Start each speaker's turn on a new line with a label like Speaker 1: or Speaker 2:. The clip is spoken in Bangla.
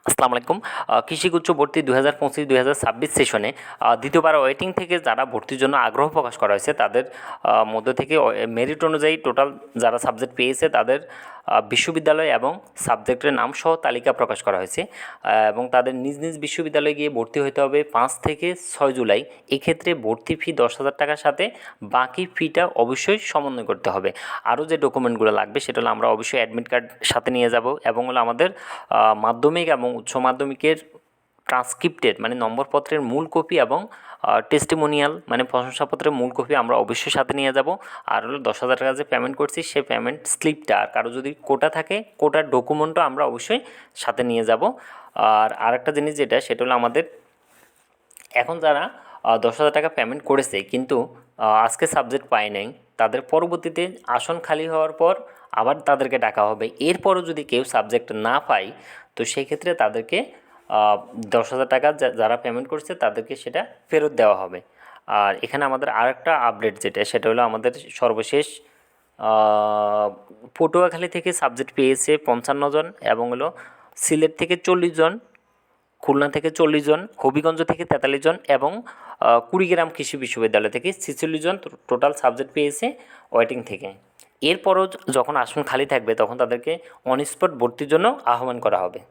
Speaker 1: আসসালামু আলাইকুম। কৃষি উচ্চ ভর্তি 2025-2026 সেশনে দ্বিতীয়বার ওয়েটিং থেকে যারা ভর্তির জন্য আগ্রহ প্রকাশ করা হয়েছে তাদের মধ্য থেকে মেরিট অনুযায়ী টোটাল যারা সাবজেক্ট পেয়েছে তাদের বিশ্ববিদ্যালয় এবং সাবজেক্টের নাম সহ তালিকা প্রকাশ করা হয়েছে এবং তাদের নিজ নিজ বিশ্ববিদ্যালয়ে গিয়ে ভর্তি হতে হবে 5 থেকে 6 জুলাই। এক্ষেত্রে ভর্তি ফি 10,000 টাকার সাথে বাকি ফিটা অবশ্যই সমন্বয় করতে হবে। আরও যে ডকুমেন্টগুলো লাগবে সেটা হলো আমরা অবশ্যই অ্যাডমিট কার্ড সাথে নিয়ে যাব এবং হলো আমাদের মাধ্যমিক এবং উচ্চ মাধ্যমিকের ট্রান্সক্রিপ্টের মানে নম্বরপত্রের মূল কপি এবং টেস্টিমোনিয়াল মানে প্রশংসাপত্রের মূল কপি আমরা অবশ্যই সাথে নিয়ে যাব। আর হলো 10,000 টাকা যে পেমেন্ট করছি সেই পেমেন্ট স্লিপটা, আর কারো যদি কোটা থাকে কোটার ডকুমেন্টও আমরা অবশ্যই সাথে নিয়ে যাব। আর আরেকটা জিনিস যেটা সেটা হলো আমাদের এখন যারা 10,000 টাকা পেমেন্ট করেছে কিন্তু আজকে সাবজেক্ট পায় নাই, তাদের পরবর্তীতে আসন খালি হওয়ার পর আবার তাদেরকে ডাকা হবে। এরপরও যদি কেউ সাবজেক্ট না পায় তো সেই ক্ষেত্রে তাদেরকে 10,000 টাকা যারা পেমেন্ট করছে তাদেরকে সেটা ফেরত দেওয়া হবে। আর এখানে আমাদের আরেকটা আপডেট যেটা সেটা হলো আমাদের সর্বশেষ পটুয়াখালী থেকে সাবজেক্ট পেয়েছে 55 জন এবং হলো সিলেট থেকে 40 জন, খুলনা থেকে 40 জন, হবিগঞ্জ থেকে 43 জন এবং কুড়িগ্রাম কৃষি বিশ্ববিদ্যালয় থেকে 46 জন টোটাল সাবজেক্ট পেয়েছে ওয়েটিং থেকে। এরপরও যখন আসন খালি থাকবে তখন তাদেরকে অন স্পট ভর্তির জন্য আহ্বান করা হবে।